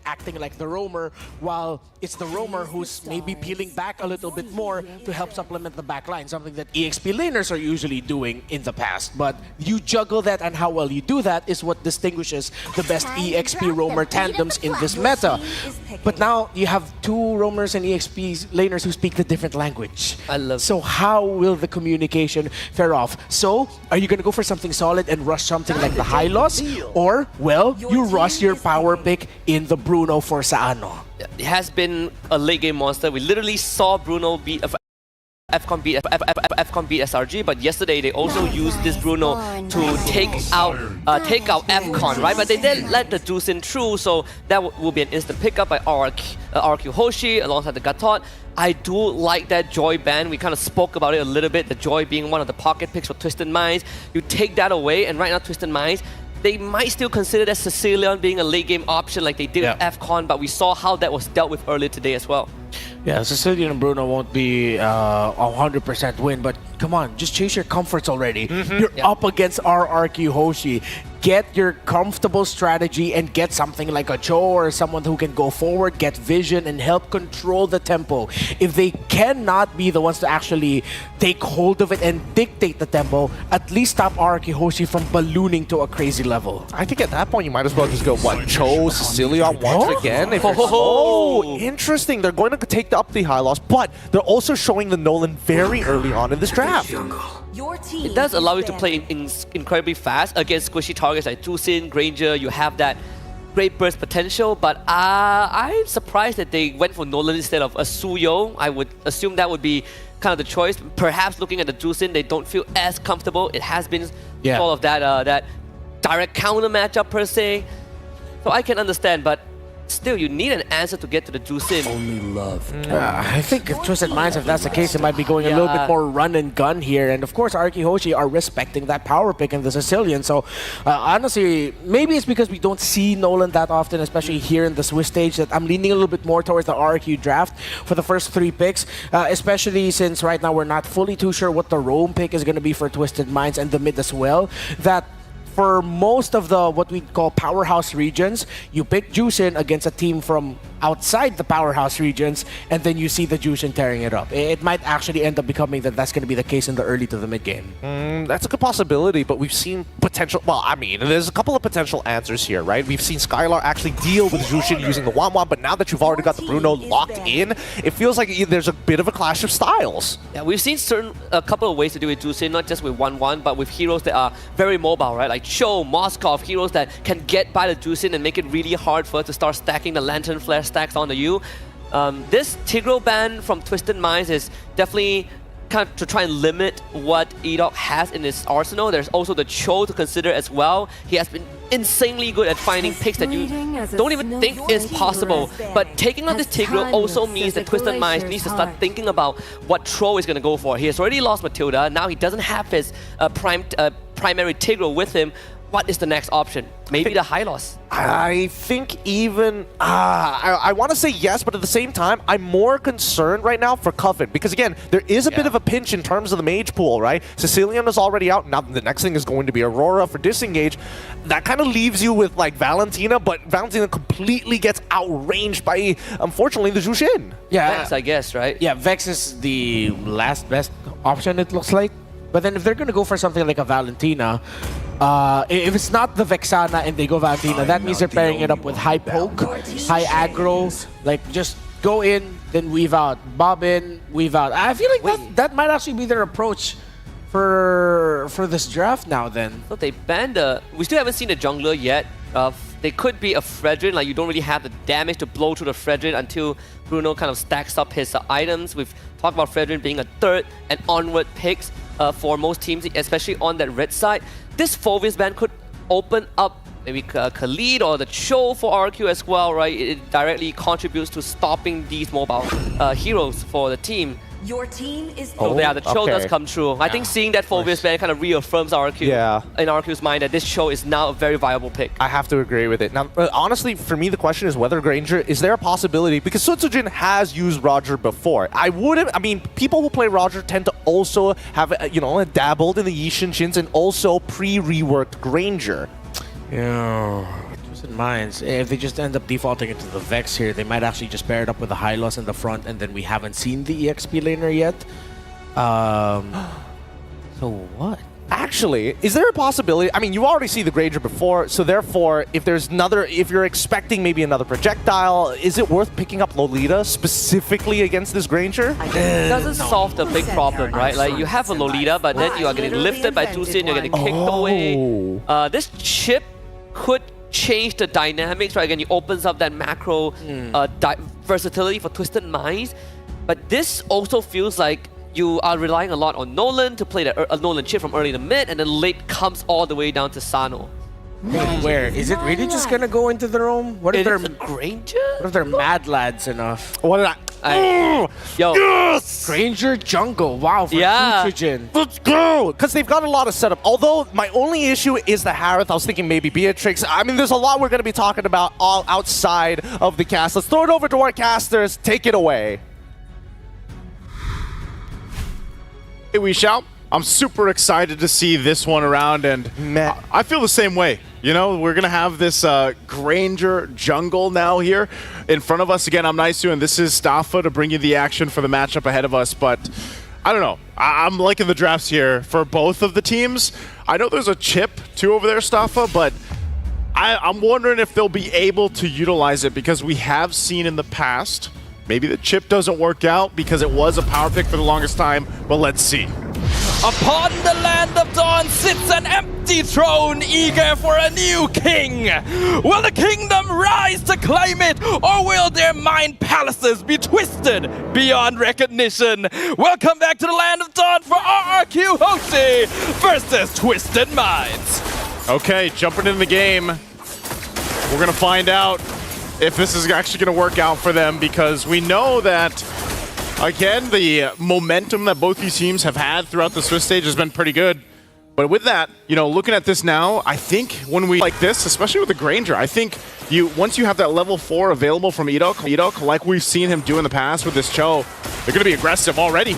acting like the roamer, while it's the roamer who's maybe peeling back a little bit more to help supplement the back line, something that EXP laners are usually doing in the past. But you juggle that, and how well you do that is what distinguishes the best EXP roamer tandems in this meta. But now you have two roamers and EXP laners who speak the different language. So how will the communication fare off? So are you going to go for something solid and rush something like the high loss? Or, well, you rush your power pick in the Bruno for Saano. It has been a late game monster. We literally saw Bruno beat FCON beat SRG, but yesterday they also used this Bruno to take out FCON, right? But they did let the Juice in through, so that will be an instant pickup by RQ Hoshi alongside the Gatot. I do like that Joy ban. We kind of spoke about it a little bit, the Joy being one of the pocket picks for Twisted Minds. You take that away, and right now Twisted Minds, they might still consider that Sicilian being a late game option like they did with FCON, but we saw how that was dealt with earlier today as well. Yeah, Sicilian and Bruno won't be a 100% win, but come on, just chase your comforts already. You're up against RRQ Hoshi. Get your comfortable strategy and get something like a Cho or someone who can go forward, get vision, and help control the tempo. If they cannot be the ones to actually take hold of it and dictate the tempo, at least stop RRQ Hoshi from ballooning to a crazy level. I think at that point you might as well just go, what, Cho, Sicilian once again? If interesting. They're going to take up the high loss, but they're also showing the Nolan very early on in this draft. It does allow you to play incredibly fast against squishy targets like Jusin, Granger. You have that great burst potential, but I'm surprised that they went for Nolan instead of a Suyo. I would assume that would be kind of the choice. Perhaps looking at the Jusin, they don't feel as comfortable. It has been all of that direct counter matchup per se. So I can understand, but still, you need an answer to get to the Jusin. Only love. I think if Twisted Minds, if that's the case, it might be going a little bit more run and gun here. And of course, RRQ Hoshi are respecting that power pick in the Sicilian. So honestly, maybe it's because we don't see Nolan that often, especially here in the Swiss stage, that I'm leaning a little bit more towards the RRQ draft for the first 3 picks, especially since right now we're not fully too sure what the roam pick is going to be for Twisted Minds and the mid as well. That for most of the what we call powerhouse regions, you pick Juicin against a team from outside the powerhouse regions, and then you see the Juicin tearing it up. It might actually end up becoming that's going to be the case in the early to the mid game. That's a good possibility, but we've seen potential. Well, I mean, there's a couple of potential answers here, right? We've seen Skylar actually deal with Juicin using the Wanwan, but now that you've already got the Bruno locked in, it feels like there's a bit of a clash of styles. Yeah, we've seen a couple of ways to do with Juicin, not just with 1-1, but with heroes that are very mobile, right? Like Cho, Moskov, heroes that can get by the Juicin and make it really hard for her to start stacking the Lantern Flare stacks onto you. This Tigro ban from Twisted Minds is definitely kind of to try and limit what Edok has in his arsenal. There's also the Cho to consider as well. He has been insanely good at finding picks that you don't even think is possible. But taking on this Tigro also means that Twisted Minds needs to start thinking about what Tro is going to go for. He has already lost Matilda. Now he doesn't have his primary Tigro with him. What is the next option? Maybe the high loss. I think even... I want to say yes, but at the same time, I'm more concerned right now for Coven. Because again, there is a bit of a pinch in terms of the mage pool, right? Sicilian is already out. Now the next thing is going to be Aurora for disengage. That kind of leaves you with like Valentina, but Valentina completely gets outranged by, unfortunately, the Jushin. Yeah, Vex, I guess, right? Yeah, Vex is the last best option, it looks like. But then if they're going to go for something like a Valentina, if it's not the Vexana and they go Valentina, that means they're pairing it up with high poke, high aggro, like just go in, then weave out. Bob in, weave out. I feel like that might actually be their approach for this draft now then. So they banned we still haven't seen the jungler yet. They could be a Fredrin, like you don't really have the damage to blow through the Fredrin until Bruno kind of stacks up his items. We've talked about Fredrin being a 3rd and onward picks for most teams, especially on that red side. This Phovis ban could open up maybe Khalid or the Cho for RQ as well, right? It directly contributes to stopping these mobile heroes for the team. Your team is yeah, the Cho does come true. I think seeing that Phovis ban kind of reaffirms RQ in RQ's mind that this Cho is now a very viable pick. I have to agree with it. Now, honestly, for me, the question is whether Granger, is there a possibility? Because Sutsujin has used Roger before. I mean, people who play Roger tend to also have, dabbled in the Yi Shin Shins and also pre-reworked Granger. Yeah. Twisted Minds, if they just end up defaulting into the Vex here, they might actually just pair it up with the Hylos in the front, and then we haven't seen the EXP laner yet. So what? Actually, is there a possibility? I mean, you already see the Granger before, so therefore, if you're expecting maybe another projectile, is it worth picking up Lolita specifically against this Granger? It doesn't solve the big problem, right? Like, you have a Lolita, but then you are getting lifted by Tusin, you're getting kicked away. This chip could change the dynamics, right? Again, it opens up that macro versatility for Twisted Minds, but this also feels like you are relying a lot on Nolan to play that Nolan chip from early to mid, and then late comes all the way down to Sano. Where? Is it really just gonna go into the roam? What if they're Granger? What if they're mad lads enough? What did Yo. Yes! Granger jungle. Wow, for Futrogen. Let's go! Because they've got a lot of setup. Although, my only issue is the Harith. I was thinking maybe Beatrix. I mean, there's a lot we're going to be talking about all outside of the cast. Let's throw it over to our casters. Take it away. Hey, we shout. I'm super excited to see this one around, and I feel the same way. You know, we're going to have this Granger jungle now here in front of us. Again, I'm Naisu, and this is Staffa to bring you the action for the matchup ahead of us. But I don't know. I'm liking the drafts here for both of the teams. I know there's a chip, too, over there, Staffa, but I'm wondering if they'll be able to utilize it, because we have seen in the past, maybe the chip doesn't work out because it was a power pick for the longest time, but let's see. Upon the land of dawn sits an empty throne, eager for a new king. Will the kingdom rise to claim it, or will their mind palaces be twisted beyond recognition? Welcome back to the land of dawn for RRQ Hoshi versus Twisted Minds. Okay, jumping in the game. We're going to find out if this is actually going to work out for them, because we know that, again, the momentum that both these teams have had throughout the Swiss stage has been pretty good. But with that, you know, looking at this now, I think when we like this, especially with the Granger, I think once you have that level 4 available from Edok, like we've seen him do in the past with this Cho, they're going to be aggressive already.